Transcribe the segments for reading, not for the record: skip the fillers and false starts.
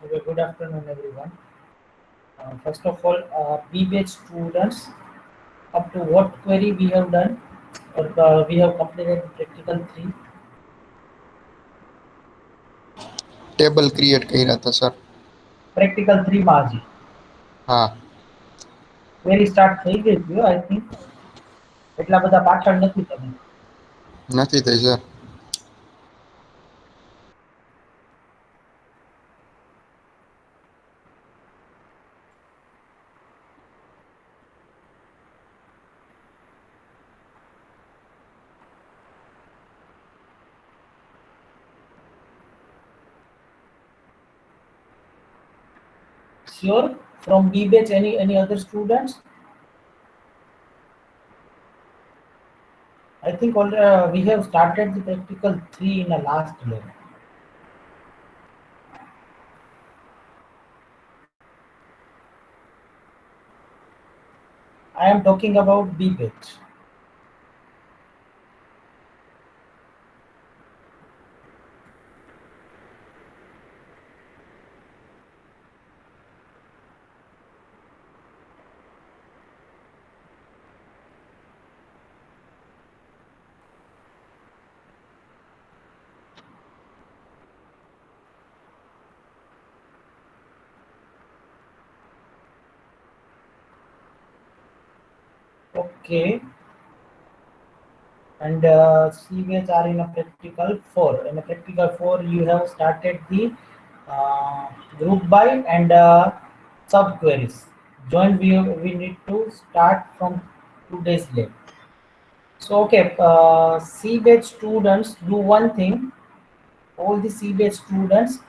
Okay, good afternoon, everyone. First of all, B-Batch students, up to what query we have done, or we have completed practical 3. Table create કર્યા હતા sir. Practical 3 માં હજી હા. query start થઈ ગઈ છે, I think. એટલા બધા પાછળ નથી તમે. નથી થઈ sir. Sure, from B-Batch, any other students? I think we have started the practical 3 in the last level. I am talking about B-Batch. Okay. And CVH are in a practical 4. In a practical 4, you have started the group by and sub queries. Join we need to start from today's lab. So okay, CVH students do one thing. All the CVH students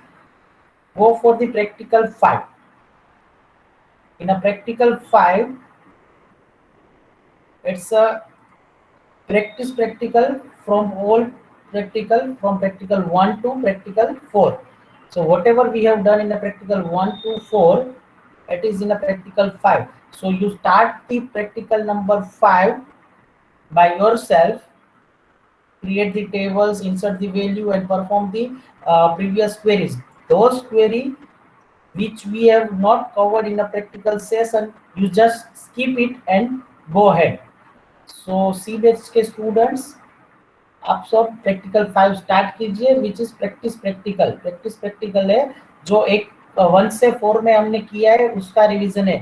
go for the practical 5. In a practical 5, it's a practice practical from all practical from practical 1 to practical 4. So whatever we have done in the practical 1 to 4, it is in a practical 5. So you start the practical number 5 by yourself, create the tables, insert the value, and perform the previous queries. Those query which we have not covered in a practical session, you just skip it and go ahead. So CBH के students, आप सब practical 5 start कीजिए, which is practice practical. Practice practical है जो एक 1 से 4 में हमने किया है उसका रिवीजन है.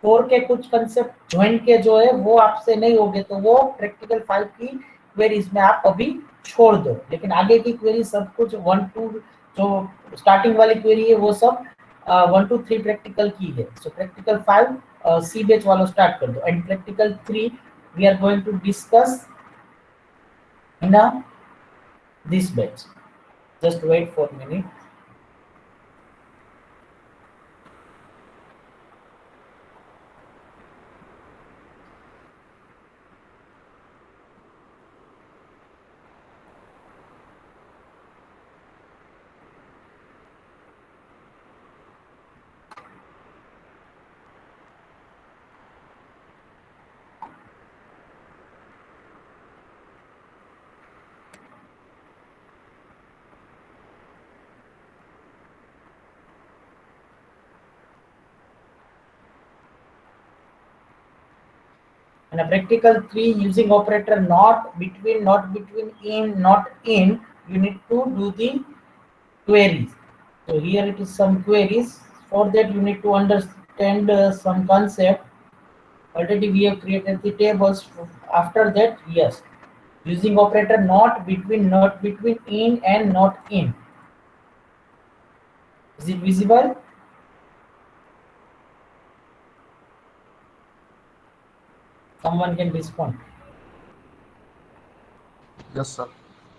4 के कुछ कंसेप्ट ज्वाइन के जो है वो आपसे नहीं होंगे, तो वो प्रैक्टिकल 5 की क्वेरीज में आप अभी छोड़ दो. लेकिन आगे की क्वेरी सब कुछ 1 2 जो स्टार्टिंग वाली क्वेरी है वो सब 1 2 3 प्रैक्टिकल की है. सो प्रैक्टिकल 5 सी बैच वालों स्टार्ट कर दो. And practical 3 we are going to discuss in this batch. Just wait for a minute. And a practical 3 using operator not, between, in, not in, you need to do the queries. So here it is some queries. For that you need to understand some concept. Already we have created the tables. After that, yes, using operator not, between, in, and not in. Is it visible? Someone can respond. Yes sir.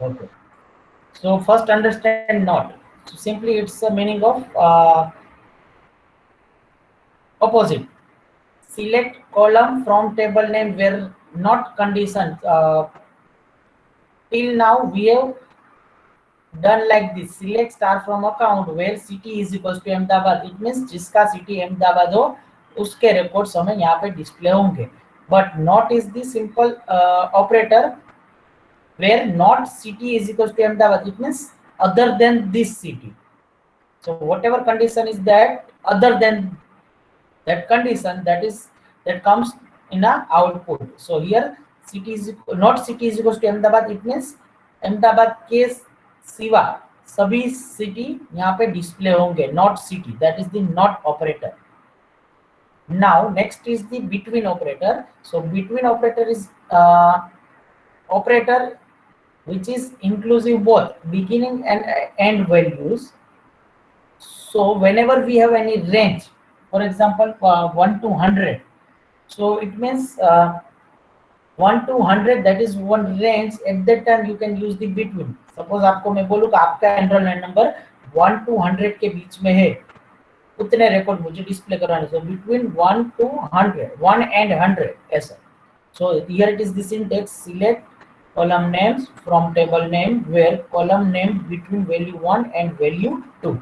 Okay. So first understand not. So simply it's the meaning of opposite. Select column from table name where not condition. Till now we have done like this. Select star from account where city is equals to Ahmedabad. It means जिसका city Ahmedabad हो उसके records हमें यहाँ पे display होंगे. But not is the simple operator where not city is equals to Ahmedabad. It means other than this city. So whatever condition is that other than that condition, that comes in a output. So here city is not city is equals to Ahmedabad, it means Ahmedabad के सिवा सभी city यहाँ पे display होंगे, not city, that is the not operator. Now next is the between operator. So between operator is operator which is inclusive both beginning and end values. So whenever we have any range, for example 1 to 100, so it means 1 to 100, that is one range. At that time you can use the between. Suppose आपको मैं बोलूँ कि आपका enrolment number 1 to 100 के बीच में है, उतने record मुझे डिस्प्ले कराने. सो बिटवीन 1 to 100, 1 and 100 ऐसा. So here it is the syntax: select column names from table name where column name between value 1 and value 2.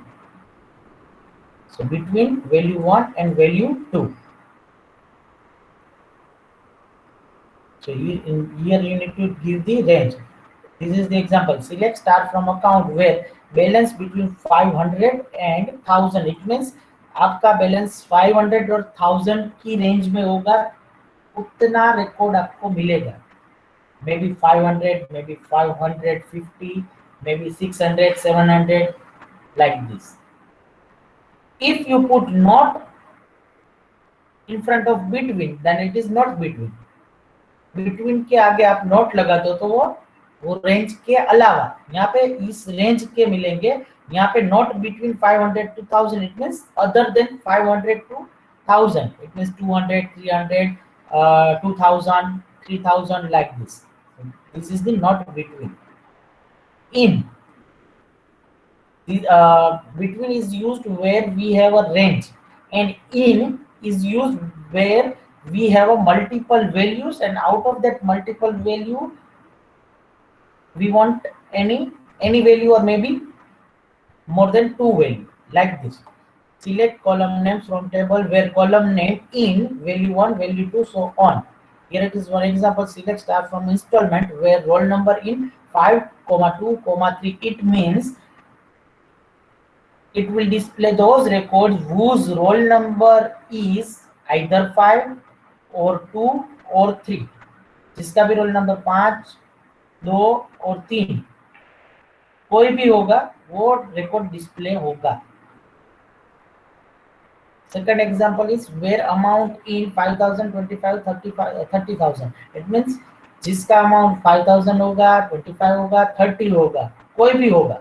So between value 1 and value 2. So here you need to give the range. This is the example: select start from account where balance between 500 and 1000. It means आपका balance 500 और 1000 की range में होगा, उतना record आपको मिलेगा. May be 500, may be 550, may be 600, 700, like this. If you put not in front of between, then it is not between. between के आगे आप नॉट लगा दो तो वो रेंज के अलावा, यहाँ पे इस रेंज के मिलेंगे. यहाँ पे not between 500 to 1000, it means other than 500 to 1000, it means 200, 300, 2000, 3000, like this. This is the not between. In the between is used where we have a range, and in is used where we have a multiple values, and out of that multiple value we want any value or maybe more than two value, like this. Select column names from table where column name in value 1, value 2, so on. Here it is one example: select start from installment where roll number in 5, 2, 3. It means it will display those records whose roll number is either 5 or 2 or 3. जिसका भी roll number 5, 2 और 3 कोई भी होगा, वो record display होगा. Second example is where amount in 5000, 25, 35, 30,000. It means जिसका amount 5000 होगा, 25 होगा, 30 होगा, कोई भी होगा.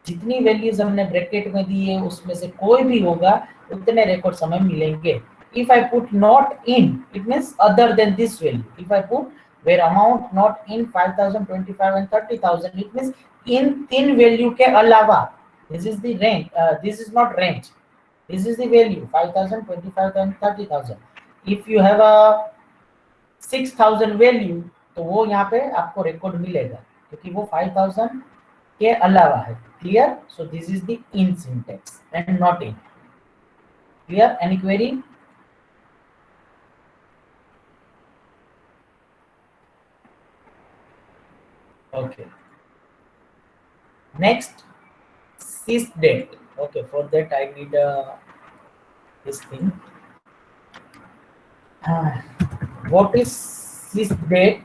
जितनी वैल्यूज हमने ब्रैकेट में दी है उसमें से कोई भी होगा, उतने रिकॉर्ड समय मिलेंगे. If I put not in, it means other than this value. If I put where amount not in 5000, 25 and 30,000, it means in तीन वैल्यू के अलावा. This is the range. This is not range. This is the value 5000, 25 and 30,000. If you have a 6000 value, तो वो यहाँ पे आपको record मिलेगा क्योंकि वो 5000 के अलावा है. Clear? So this is the in syntax and not in. Clear? Any query? Okay. Next, sysdate. Okay, for that I need this thing. What is sysdate?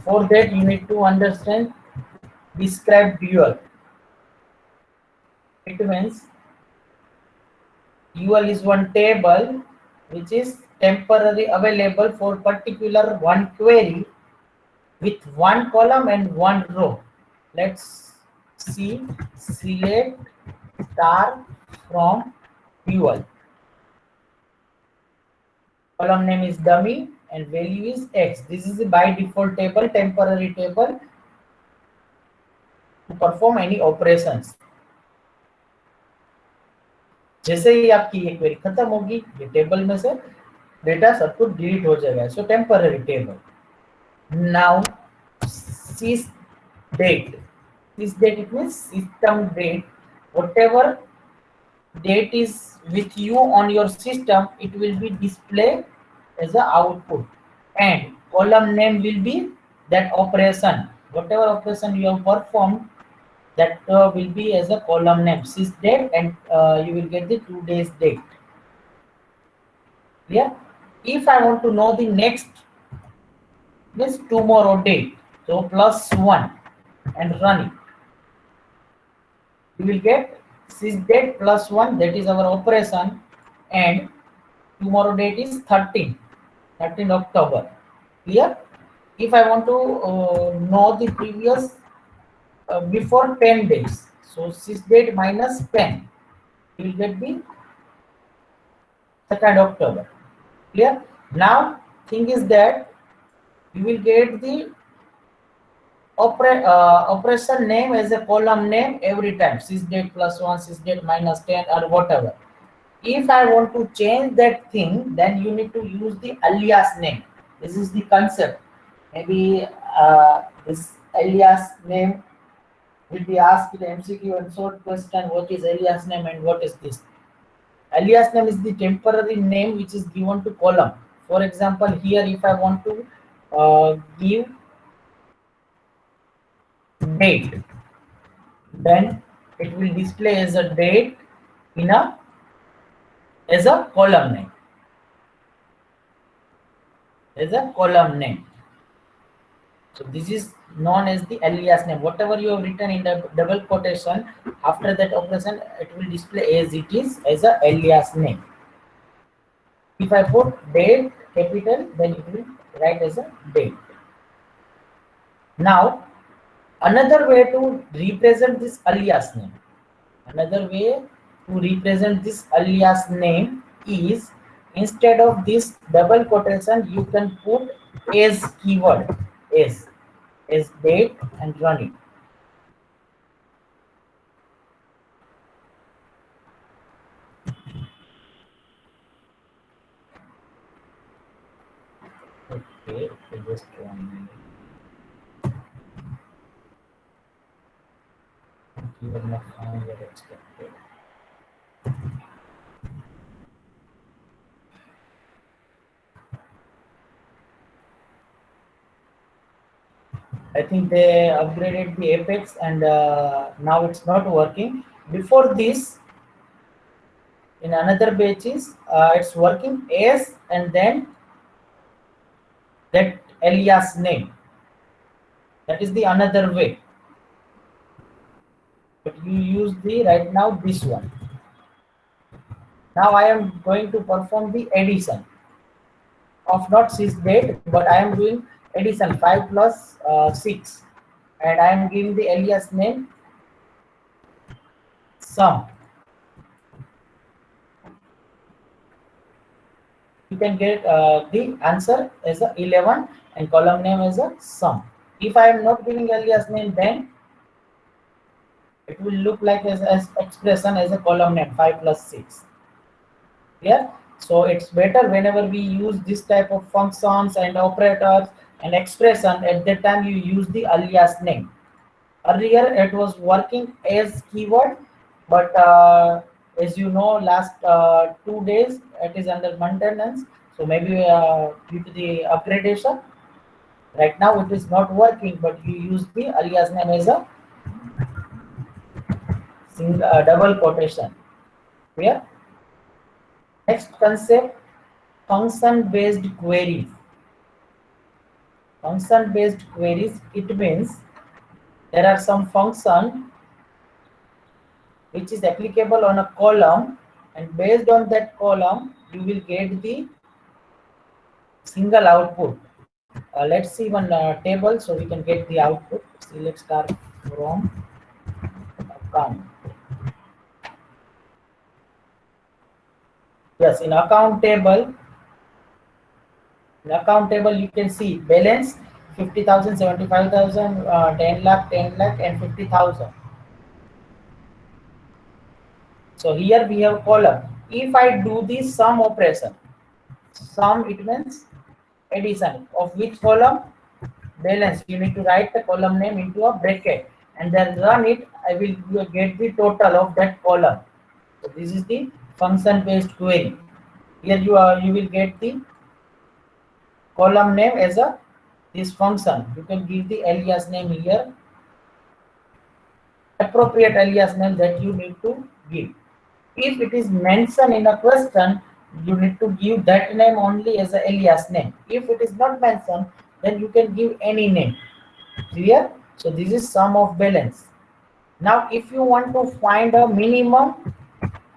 For that you need to understand describe dual. It means dual is one table which is temporarily available for particular one query with one column and one row. Let's see. Select star from dual. Column name is dummy and value is x. This is a by default table, temporary table to perform any operations. जैसे ही आपकी ये query खत्म होगी, ये table में से data सब कुछ डिलीट हो जाएगा. So temporary table. Now sysdate. Sysdate, it means system date. Whatever date is with you on your system, it will be displayed as a output, and column name will be that operation. Whatever operation you have performed, that will be as a column name sysdate, and you will get the 2 days date. Clear? If I want to know the next, means tomorrow date, so +1 and run it, you will get sysdate +1, that is our operation, and tomorrow date is 13 October. Clear? If I want to know the previous before 10 days, so sysdate minus 10, you will get the 2nd October. Clear? Now thing is that you will get the operation name as a column name every time, sysdate +1, sysdate minus 10, or whatever. If I want to change that thing, then you need to use the alias name. This is the concept. Maybe this alias name will be asked in MCQ and short question, what is alias name and what is this? Alias name is the temporary name which is given to column. For example, here if I want to give date, then it will display as a date in a as a column name. As a column name. So this is known as the alias name. Whatever you have written in the double quotation, after that operation, it will display as it is as a alias name. If I put date capital, then it will write as a date. Now, another way to represent this alias name, is, instead of this double quotation, you can put as keyword, as date, and run it. Okay, just 1 minute. Keyword not found as expected. I think they upgraded the Apex, and now it's not working. Before this, in another batches, it's working as and then that alias name. That is the another way. But you use the right now this one. Now I am going to perform the addition of not sysdate, but I am doing addition 5 plus 6, and I am giving the alias name sum. You can get the answer as a 11 and column name as a sum. If I am not giving alias name, then it will look like as expression as a column name 5 plus 6. Clear? So it's better whenever we use this type of functions and operators and expression, at that time you use the alias name. Earlier it was working as keyword, but as you know, last 2 days it is under maintenance. So maybe due to the upgradation, right now it is not working, but you use the alias name as a single double quotation. Clear? Next concept, function-based queries. Function-based queries, it means there are some function which is applicable on a column, and based on that column you will get the single output. Let's see one table so we can get the output. So let's start from account. Yes, in account table you can see balance 50,000, 75,000, 10 lakh, and 50,000. So here we have column. If I do the sum operation, sum it means addition of which column? Balance. You need to write the column name into a bracket and then run it. I will get the total of that column. So this is the function-based query. Here you will get the column name as a this function. You can give the alias name here appropriate alias name that you need to give. If it is mentioned in a question, you need to give that name only as an alias name. If it is not mentioned, then you can give any name. Clear? So this is sum of balance. Now if you want to find a minimum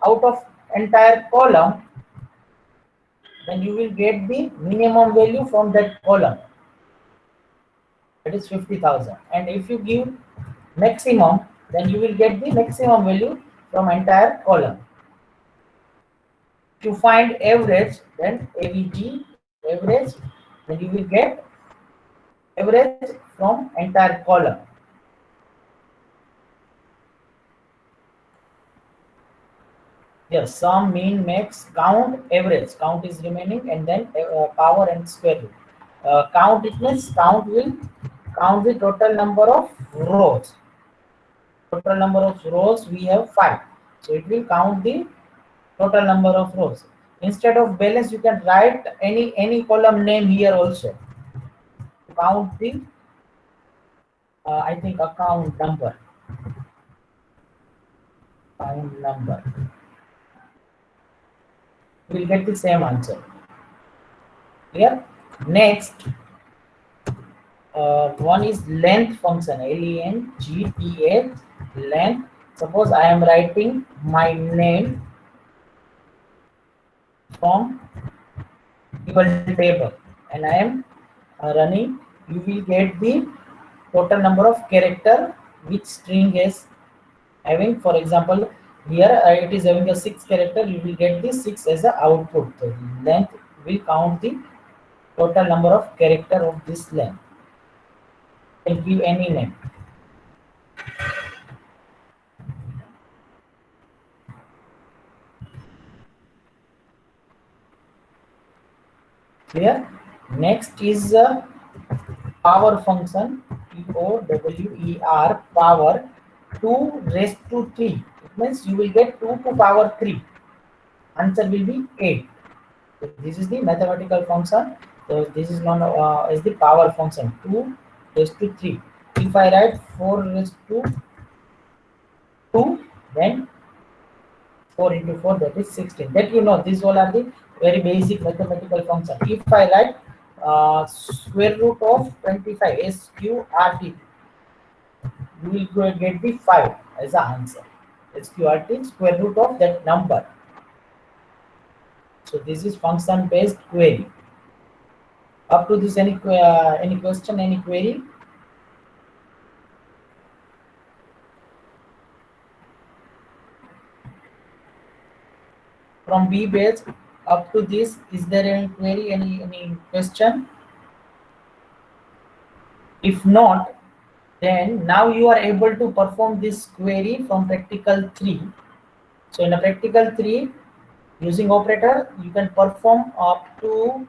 out of entire column, then you will get the minimum value from that column, that is 50,000. And if you give maximum, then you will get the maximum value from entire column. To find average, then AVG average, then you will get average from entire column. Yes, sum, mean, max, count, average. Count is remaining, and then power and square root. Count, it means count will count the total number of rows. Total number of rows we have 5, so it will count the total number of rows. Instead of balance, you can write any column name here also. Count the I think account number. Account number. We will get the same answer. Clear? Next, one is length function. LENGTH, length. Suppose I am writing my name from table, and I am running. You will get the total number of character which string is having. For example, here it is having a 6 character. You will get the 6 as a output. So length will count the total number of character of this length. You can give any name. Clear? Next is power function. POWER, power 2 raised to 3. It means you will get 2 to power 3. Answer will be 8. So this is the mathematical function. So this is known as the power function, 2 raised to 3. If I write 4 raised to 2, then 4 into 4, that is 16. That you know, these all are the very basic mathematical function. If I write square root of 25, SQRT, you will get the 5 as an answer. SQRT, square root of that number. So this is function based query. Up to this, any question, any query? From B base up to this, is there any query, any question? If not, then now you are able to perform this query from practical 3. So in a practical 3, using operator, you can perform up to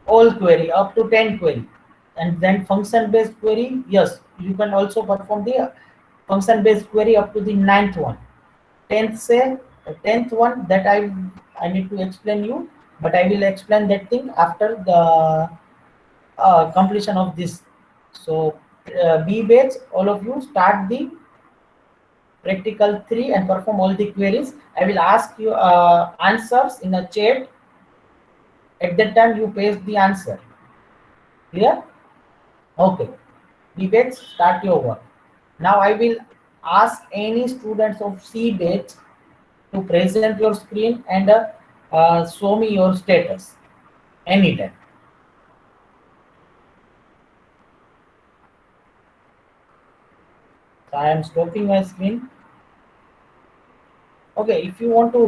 all query, up to 10 query. And then function based query, yes, you can also perform the function based query up to the 9th one. 10th, say 10th one, that I need to explain you, but I will explain that thing after the completion of this. So B batch, all of you start the practical 3 and perform all the queries. I will ask you answers in a chat. At that time you paste the answer. Clear? Okay. B batch, start your work. Now I will ask any students of C batch to present your screen and show me your status anytime. So I am stopping my screen. Okay, if you want to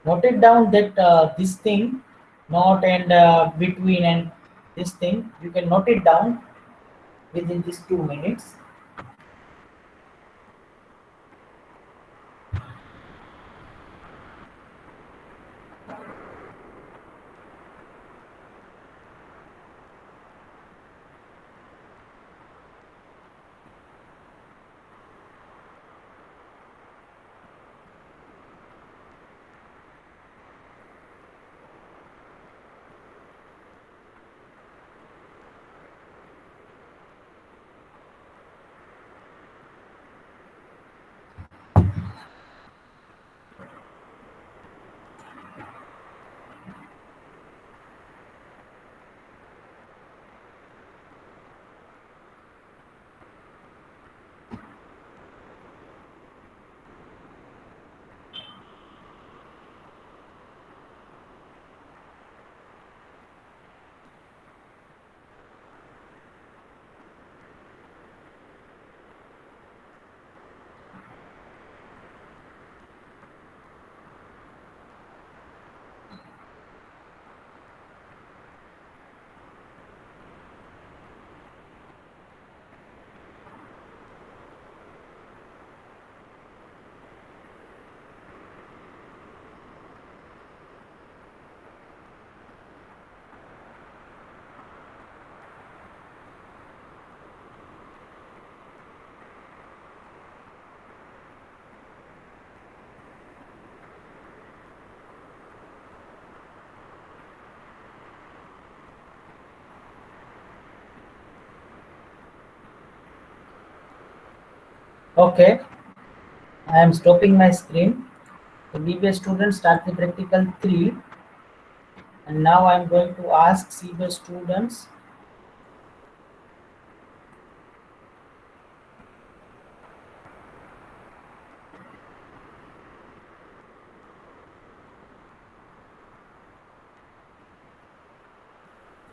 note it down that this thing, not and between and this thing, you can note it down within these 2 minutes. Okay, I am stopping my screen. So BBA students start the practical 3, and now I am going to ask CBA students.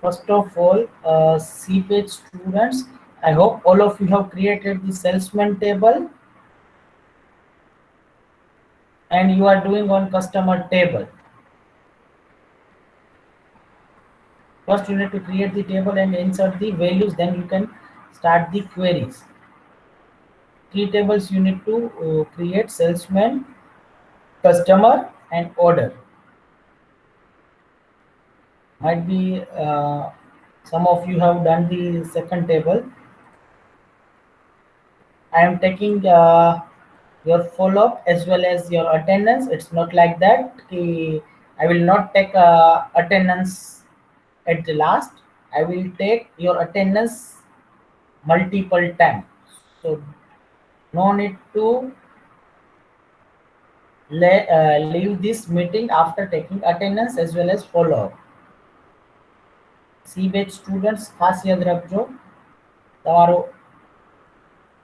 First of all, CPage students, I hope all of you have created the salesman table and you are doing on customer table. First, you need to create the table and insert the values, then you can start the queries. Three tables you need to create: salesman, customer, and order. Might be some of you have done the second table. I am taking your follow-up as well as your attendance. It's not like that. I will not take attendance at the last. I will take your attendance multiple times. So no need to leave this meeting after taking attendance as well as follow-up. C-batch students ખાસ યાદ રાખજો તમારો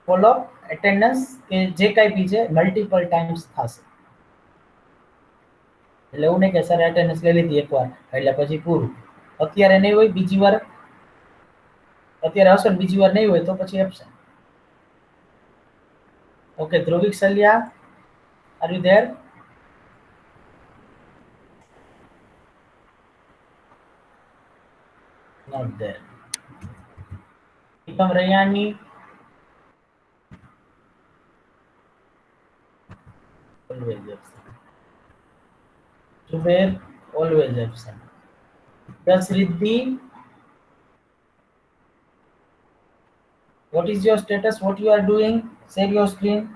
follow-up attendance કે જે કાંઈ બી છે multiple times થશે. એટલે એવું નહીં કે સર એટેન્ડન્સ લઈ લીધી એકવાર એટલે પછી પૂરું. અત્યારે નહીં હોય બીજી વાર, અત્યારે હશે ને બીજી વાર નહીં હોય તો પછી absent. Okay, Dhruvik Saliya, are you there? Not there. Nikam Rayani, always absent. Zubair, always absent. That's Riddhi. What is your status? What you are doing? Share your screen.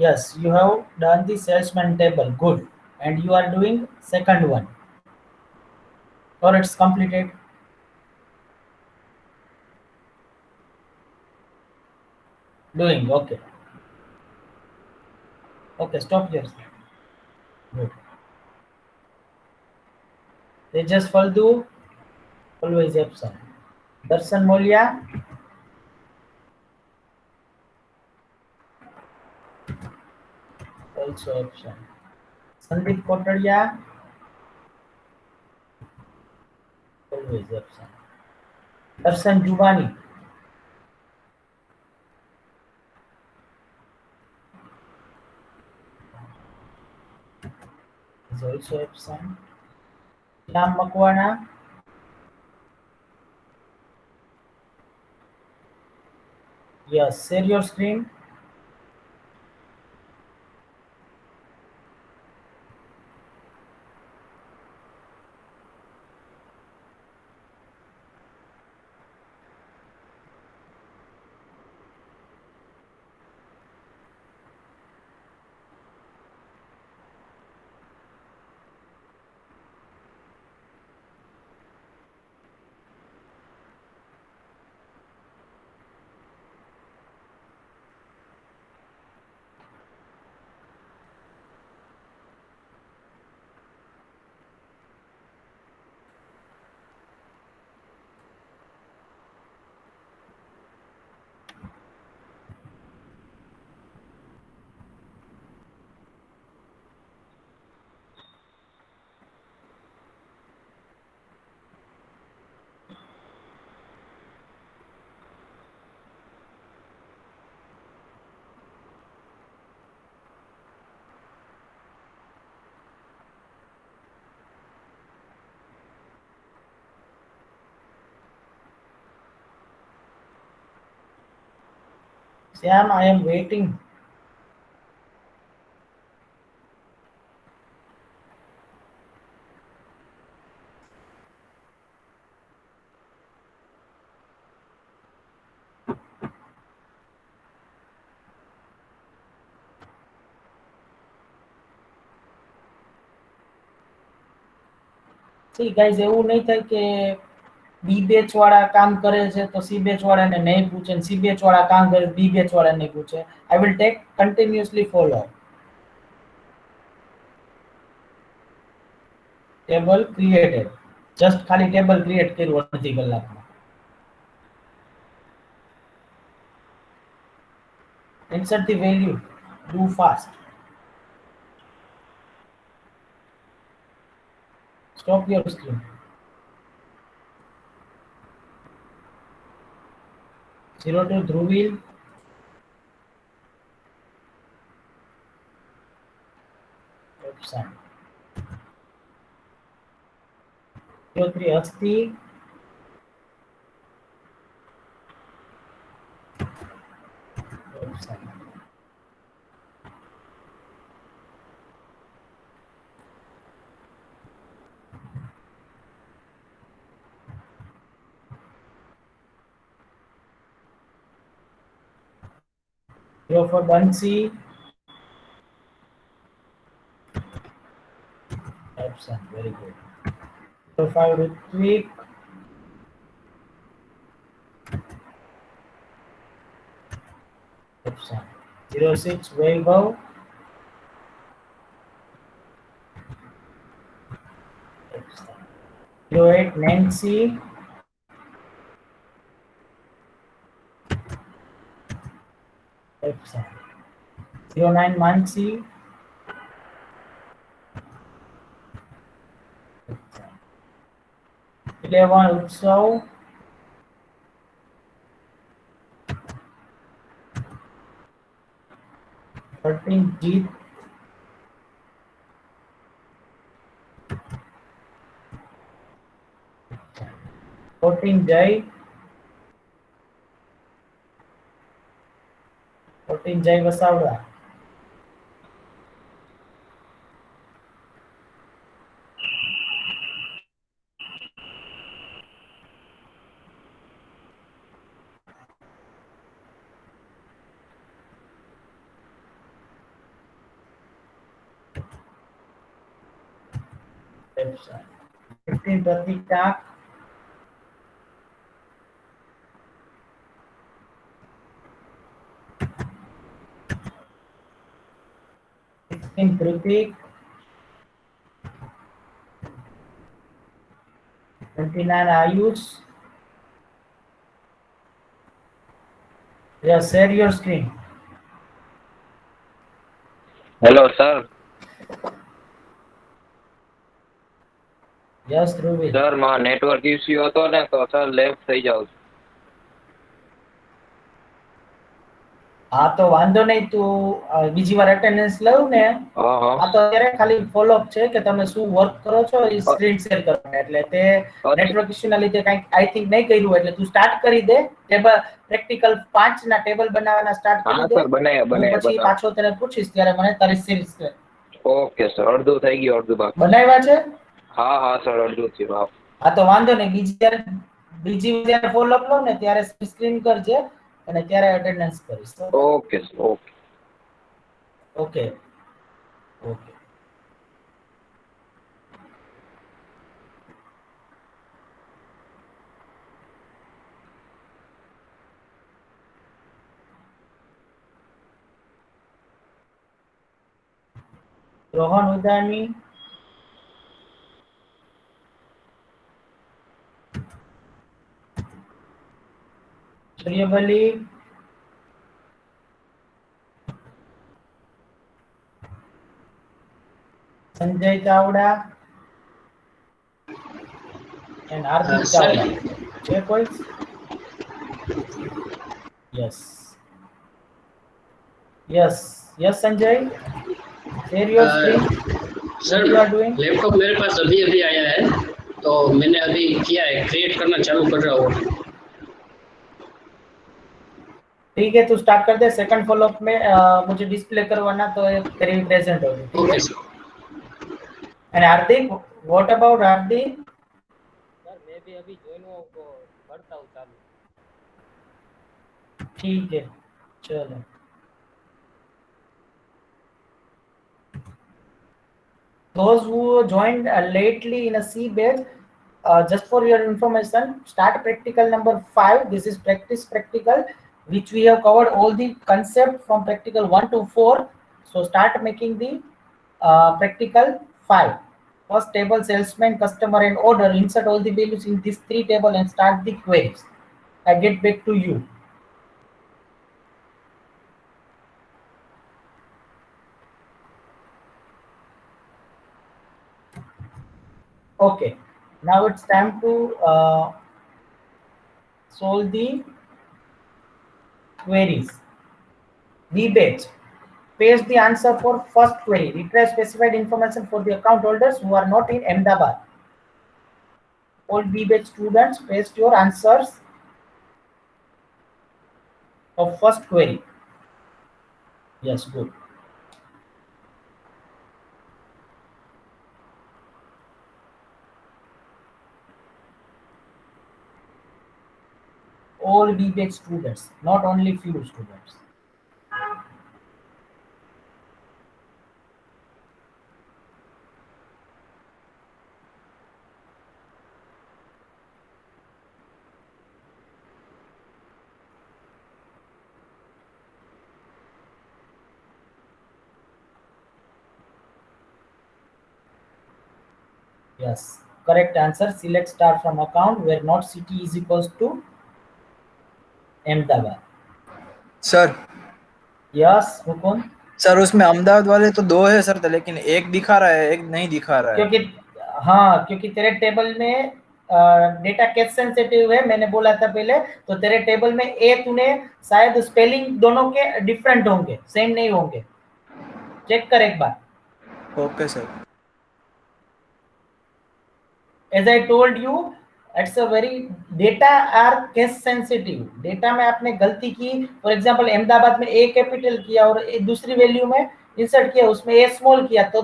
Yes, you have done the salesman table. Good. And you are doing second one. Or it's completed. Doing. Okay. Okay, stop here. Good. Tejas Faldu, always absent. Darshan Molia, also absent. Sandeep Kotaria, always absent. Darshan Jubani, is also absent. Shyam Makwana, yes, share your screen. Sam, I am waiting. See guys, એવું નહીં થાય કે બી batch વાળા કામ કરે છે તો C batch વાળાને નહીં પૂછે, સી બેચ વાળા કામ કરે બી બેચ વાળા નહીં પૂછે. I will take continuously follow. Table created. Just ખાલી ટેબલ ક્રિએટ કર્યું અડધી કલાકમાં. Insert the value. Do fast. Stop your screen. Zero to Dhruvil. Option. 03 Asti. Option. Zero for Bansi. Option. Very good. 05 Ritvik. Option. 06 Vaibhav. Option. 08 Nancy. Option. 09 Mansi. Option. 11 Utsav. 13 Jeet. 14 Jai. 14 Jai Vasavda. Option. 15 Pratik Tak. 16 Pratik. 29 Ayush. Yeah, share your screen. Hello sir. Yes, Dhruvil. Sir માં network issue હતો ને તો sir left થઈ જાવ. હા તો વાંધો નહીં, તું બીજી વાર અટેન્ડન્સ લઉં ને. હા હા આ તો અત્યારે ખાલી ફોલોઅપ છે કે તમે શું વર્ક કરો છો એ સ્ક્રીન શેર કરો, એટલે તે નેટવર્ક ઇશ્યુ ના લીધે કંઈક આઈ થિંક નહીં કર્યું, એટલે તું સ્ટાર્ટ કરી દે. ટેબલ પ્રેક્ટિકલ 5 ના ટેબલ બનાવવાના સ્ટાર્ટ હા કરી દે. સર બનાવ્યા હું પછી બનાવ્યા પાછો તને પૂછીશ ત્યારે મને તારી સીરીઝ ઓકે સર અડધું થઈ ગયું અડધું બાકી. બનાવ્યા છે. હા હા સર અડધું થયું. હા હા તો વાંધો નહીં, બીજી જ્યારે ફોલોઅપ લો ને ત્યારે સ્ક્રીન કરજે અને ત્યારે અટેન્ડન્સ કરીશ. Okay sir okay. Okay okay. Rohan Udani. Suryabali. Sanjay Chavda and Hardik Chawla. Check voice. Yes. Yes. Yes, Sanjay. Share your screen. Sir What you are doing? Laptop मेरे पास अभी अभी आया है, तो मैंने अभी किया है, क्रिएट करना चालू कर रहा हूँ. ठीक है, तो स्टार्ट कर दे। सेकंड फॉलोअप में मुझे डिस्प्ले करवाना, तो तेरी प्रेजेंट होगी, ठीक है। Okay sir. And Hardik, what about Hardik? Sir मैं भी अभी ज्वाइन हुआ हूं, तो करता हूँ चालू। ठीक है, चलो। Those who joined lately in a C batch, just for your information, start practical number 5. This is practice practical, which we have covered all the concept from practical 1 to 4. So start making the practical 5. First table, salesman, customer, and order. Insert all the values in these three tables and start the queries. I get back to you. Okay, now it's time to solve the queries. Rebate. Paste the answer for first query. Retrieve specified information for the account holders who are not in Ahmedabad. All B-batch students, paste your answers of first query. Yes, good. All B-batch students, not only few students. Yes, correct answer. Select star from account where not city is equals to Ahmedabad. Sir Yes, Mukund. Sir उसमें अहमदाबाद वाले तो दो है sir, लेकिन एक दिखा रहा है, एक नहीं दिखा रहा है। क्योंकि हाँ, क्योंकि तेरे टेबल में डेटा केस सेंसिटिव है, मैंने बोला था पहले। तो तेरे टेबल में ए तूने शायद स्पेलिंग दोनों के डिफरेंट होंगे, सेम नहीं होंगे। चेक कर एक बार। Okay sir. As I told you, it's a very data are case sensitive. Data में आपने गलती की, फॉर एग्जांपल अहमदाबाद में ए कैपिटल किया और दूसरी वैल्यू में इंसर्ट किया, उसमें ए स्मॉल किया, तो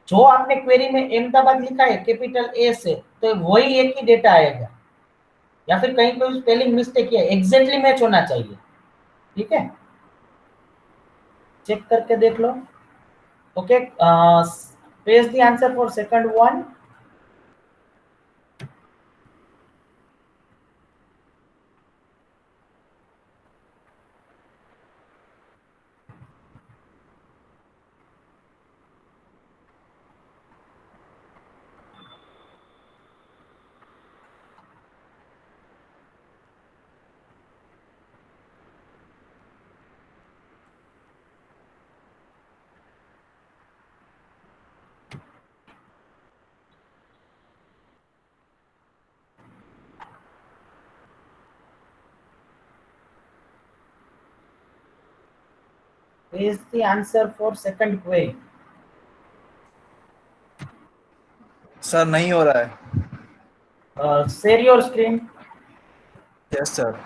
जो आपने क्वेरी में अहमदाबाद लिखा है कैपिटल ए से, तो वही एक ही डेटा आएगा। या फिर कहीं कोई स्पेलिंग मिस्टेक है, एग्जैक्टली मैच होना चाहिए, ठीक है। चेक करके देख लो। Okay, paste the answer for second one. Paste the answer for second query. Sir नहीं हो रहा है। Share your screen. Yes sir.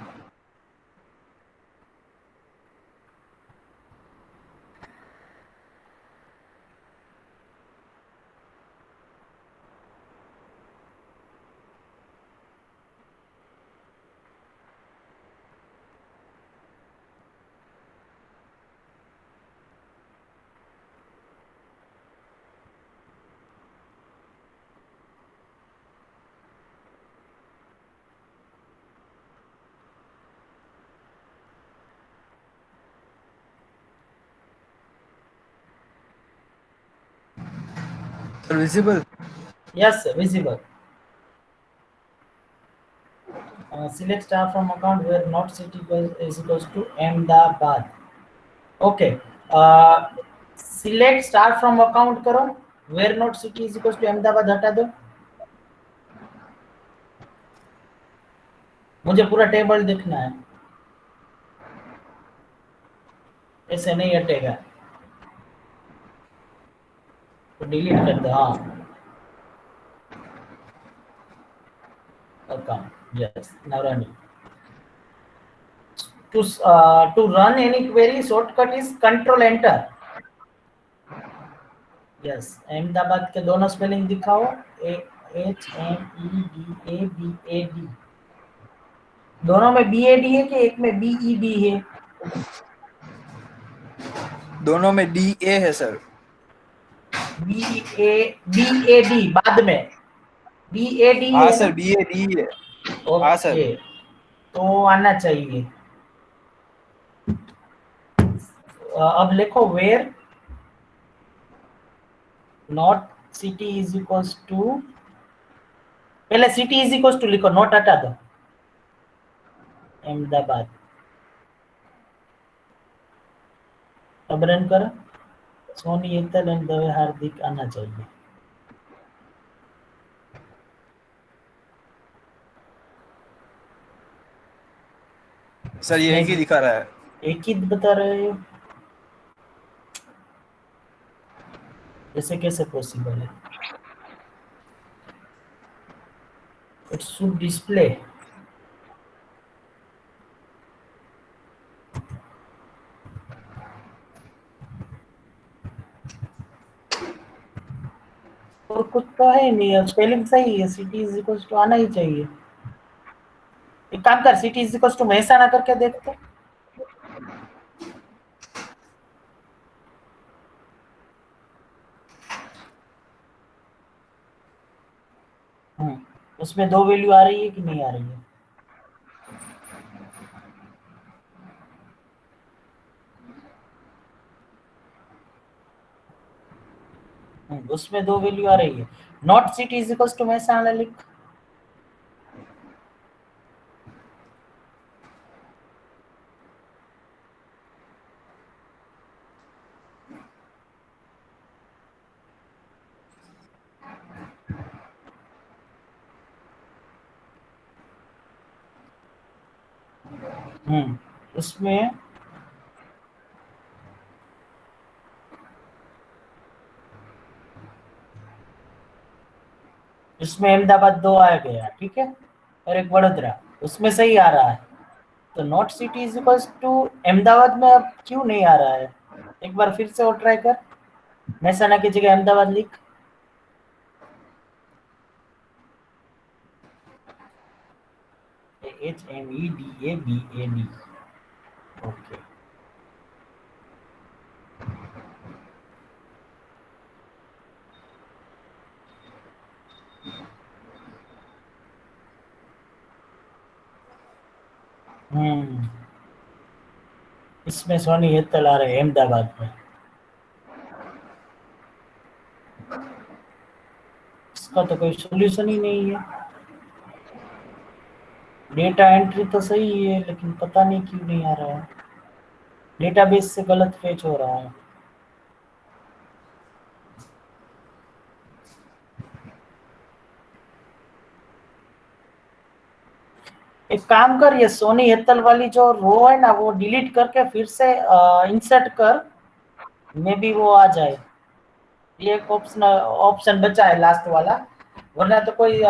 Sir visible? Yes, visible. Select star from account where not city is equals to Ahmedabad. Okay. Select star from account करो, where not city is equals to Ahmedabad हटा दो। मुझे पूरा table देखना है, ऐसे नहीं हटेगा, तो डिलीट कर दो। हाँ, account, yes, now running। to run any query, shortcut is control enter. Yes, Ahmedabad के दोनों स्पेलिंग दिखाओ, HMEDABAD। दोनों में BAD है कि एक में BED है? दोनों में DA है सर। BAD बाद में BAD हाँ है सर, ना? BAD है। हाँ सर। ओके, तो आना चाहिए। अब लिखो where not city is equals to, पहले सिटी इज इक्वल्स टू लिखो, नॉट हटा दो, अहमदाबाद। अब रन करो, सोनी हेतल एंड दवे हार्दिक आना चाहिए। सर ये एक ही दिखा रहा है। एक ही बता रहे हो, ऐसे कैसे पॉसिबल है? It should display. और कुछ तो है नहीं, स्पेलिंग सही है, सिटी इज इक्वल्स टू आना ही चाहिए। एक काम कर, city is equals to Mehsana करके देखते। उसमें दो वैल्यू आ रही है कि नहीं आ रही है? उसमें दो वैल्यू आ रही है। Not city is equals to Mehsana लिख। उसमें इसमें अहमदाबाद 2 आ गया, ठीक है, और एक वडोदरा, उसमें सही आ रहा है। तो not city is equals to Ahmedabad में अब क्यों नहीं आ रहा है? एक बार फिर से और ट्राई कर, महसाना की जगह अहमदाबाद लिख। HMEDABAD। ओके, इसमें सोनी हेतल आ रहे हैं अहमदाबाद में। इसका तो कोई सोल्यूशन ही नहीं है। डेटा एंट्री तो सही है, लेकिन पता नहीं क्यों नहीं आ रहा है, डेटाबेस से गलत फेच हो रहा है। एक काम कर, ये सोनी हेतल वाली जो रो है ना, वो डिलीट करके फिर से इंसर्ट कर, मे बी वो आ जाए। ये एक ऑप्शन बचा है लास्ट वाला, वरना तो कोई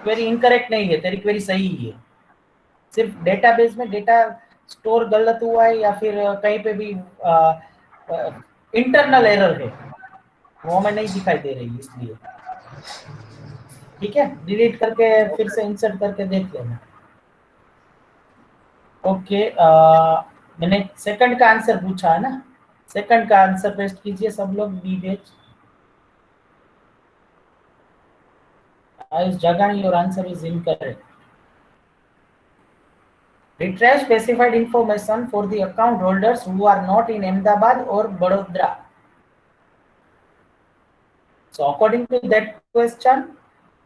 क्वेरी इनकरेक्ट नहीं है, तेरी क्वेरी सही है। सिर्फ डेटाबेस में डेटा स्टोर गलत हुआ है या फिर कहीं पे भी इंटरनल एरर है, वो हमें नहीं दिखाई दे रही, इसलिए। ठीक है, डिलीट करके फिर से इंसर्ट करके देख लेना। ओके, मैंने सेकंड का आंसर पूछा है ना, सेकंड का आंसर पेस्ट कीजिए सब लोग। B batch Ayush Jagani, your answer is incorrect. Retrieve specified information for the account holders who are not in Ahmedabad or Vadodara. So according to that question,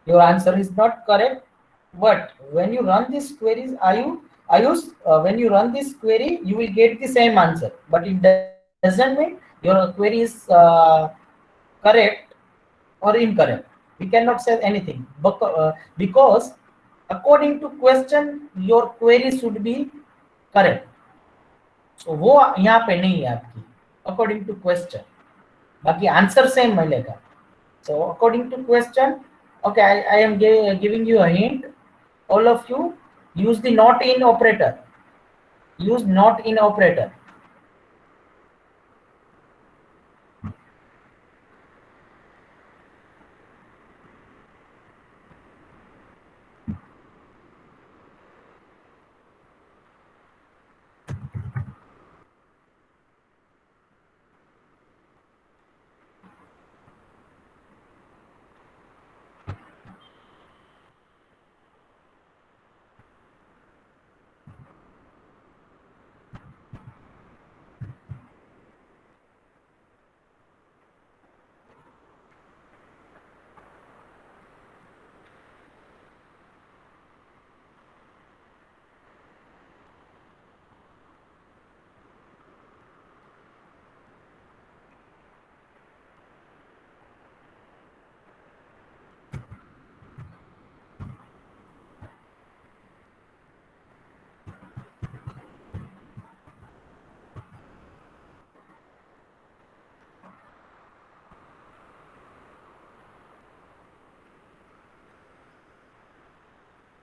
your answer is not correct. But when you run these queries, Ayush, when you run this query, you will get the same answer. But it doesn't mean your query is correct or incorrect. We cannot say anything because according to question, your query should be correct. So वो यहाँ पे नहीं है आपकी, according to question, बाकी answer same मिलेगा। So according to question, okay, I am giving you a hint, all of you Use the not in operator. Use not in operator.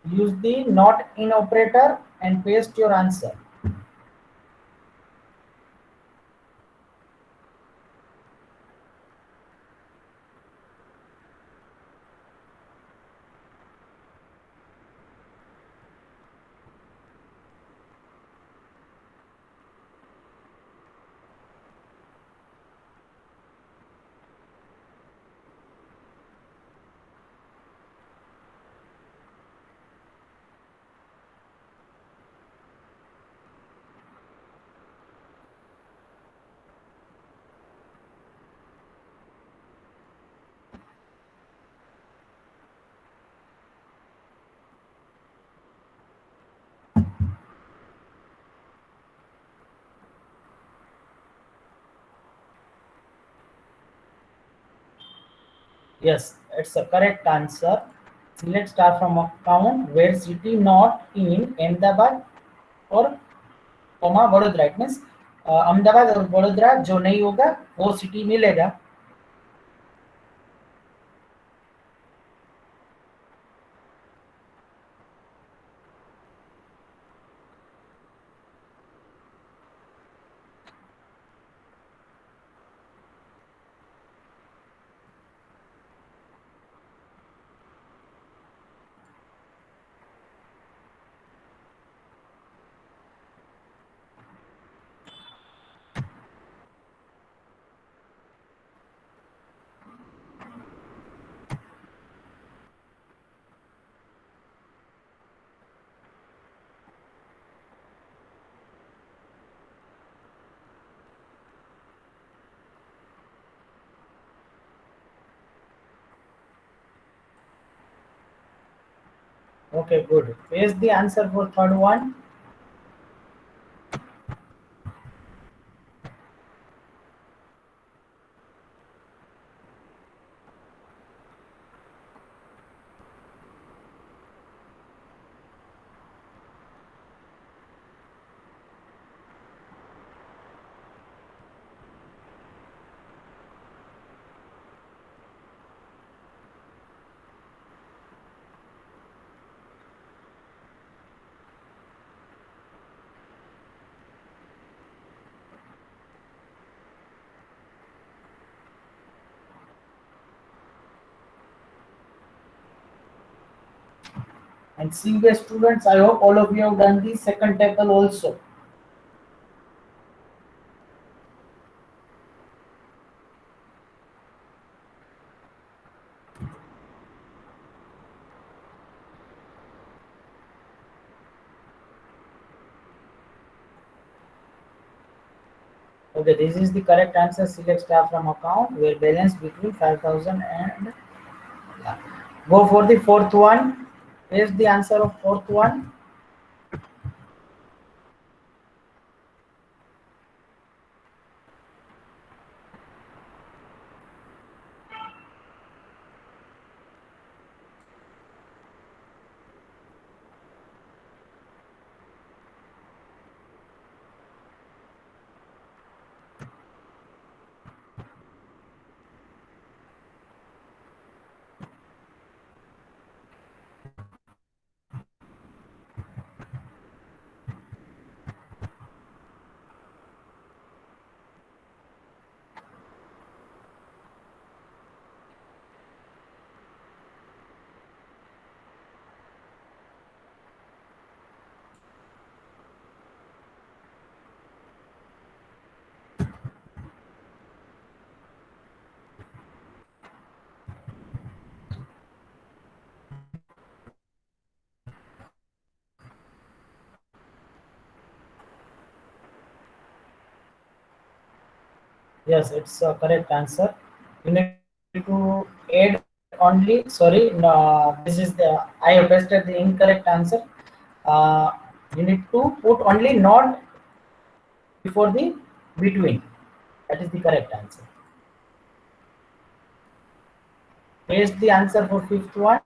Use the not in operator and paste your answer. Yes, it's a correct answer. Select star from account where city not in Ahmedabad और comma Vadodara. It means Ahmedabad और वडोदरा जो नहीं होगा वो city मिलेगा. Okay, good. Paste the answer for third one. And CBS students, I hope all of you have done the second table also. Okay, this is the correct answer. Select star from account where balance between 5,000 and go for the fourth one. Paste the answer of fourth one. Yes, it's a correct answer. You need to add only. Sorry, no, this is the I have pasted the incorrect answer. You need to put only not before the between. That is the correct answer. Paste the answer for fifth one.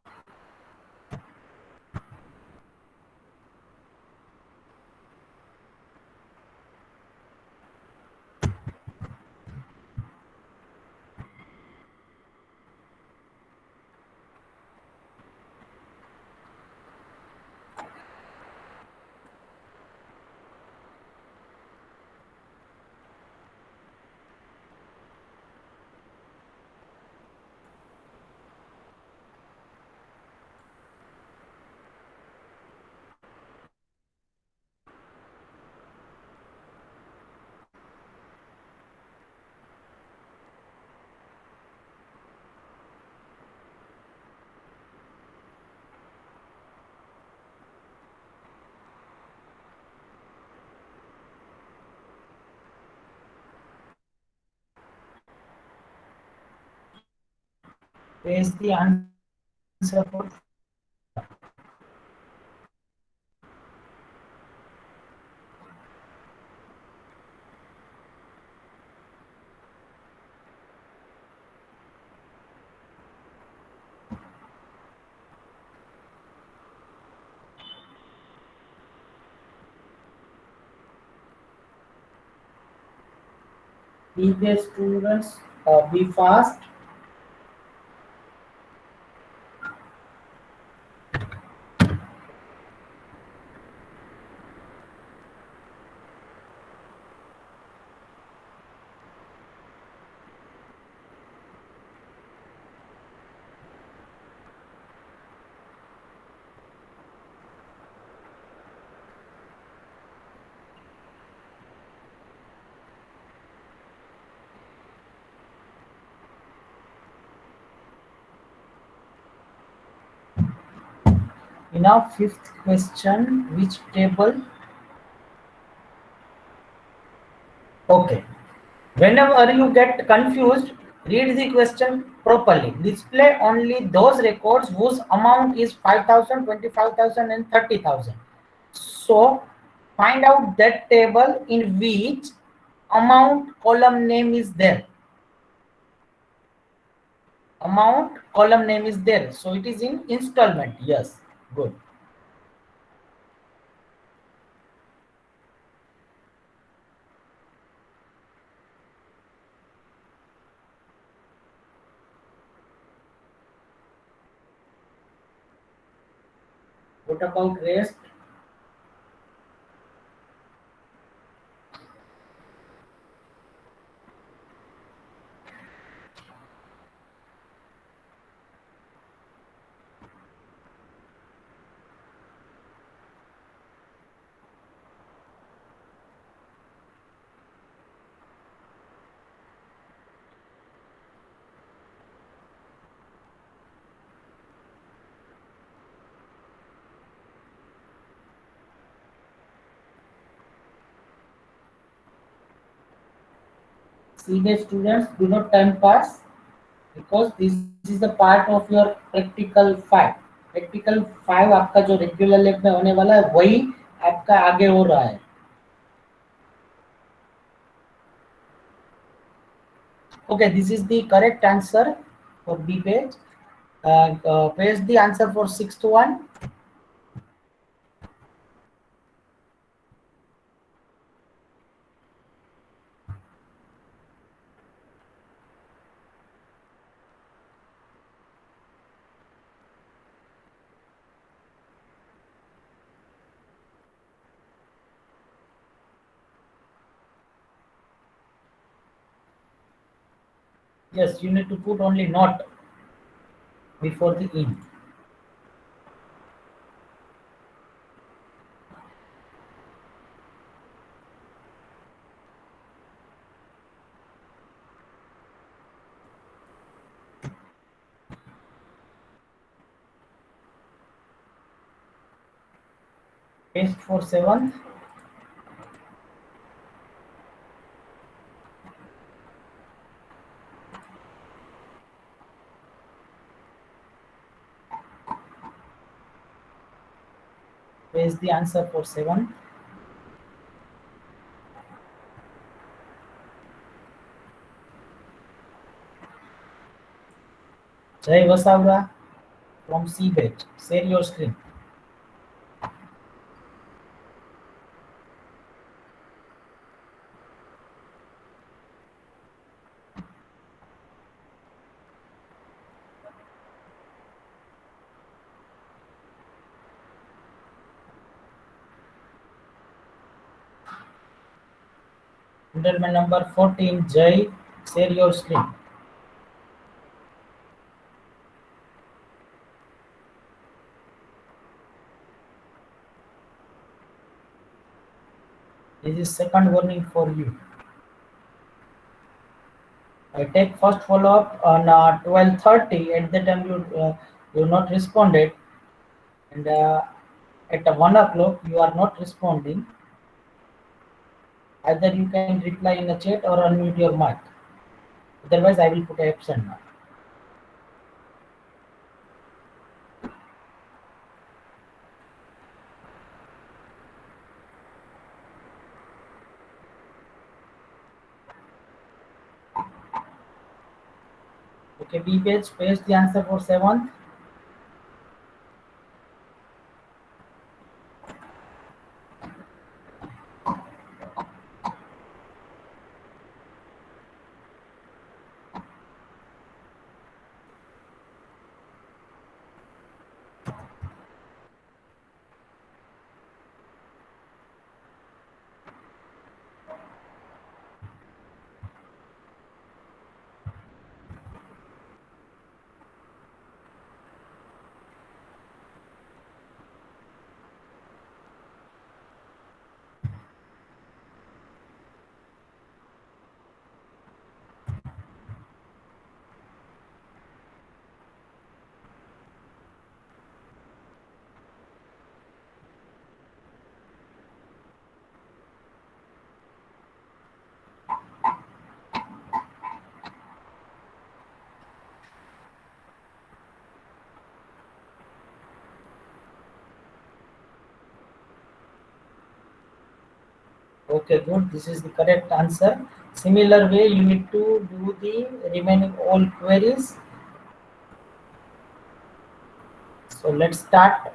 Paste the answer for be the students. Be fast. Now fifth question. Which table? Okay. Whenever you get confused, read the question properly. Display only those records whose amount is 5,000, 25,000, and 30,000. So find out that table in which amount column name is there. Amount column name is there. So it is in installment. Yes, good. What about rest? Serious students, do not time pass because this is the part of your practical 5. Practical 5 आपका जो regular lab में होने वाला है वही आपका आगे हो रहा है. Okay, this is the correct answer for B page. Paste the answer for sixth one. Yes, you need to put only not before the in. Paste for seventh. paste the answer for 7. Jai Vasavra from Seabed. Share your screen. Gentleman number 14, Jai, share your screen. This is second warning for you. I take first follow-up on 12:30. At that time you not responded, and at 1 o'clock you are not responding. Either you can reply in the chat or unmute your mic. Otherwise, I will put absent now. Okay, B page, paste the answer for 7th. Okay, good. This is the correct answer. Similar way, you need to do the remaining all queries. So let's start.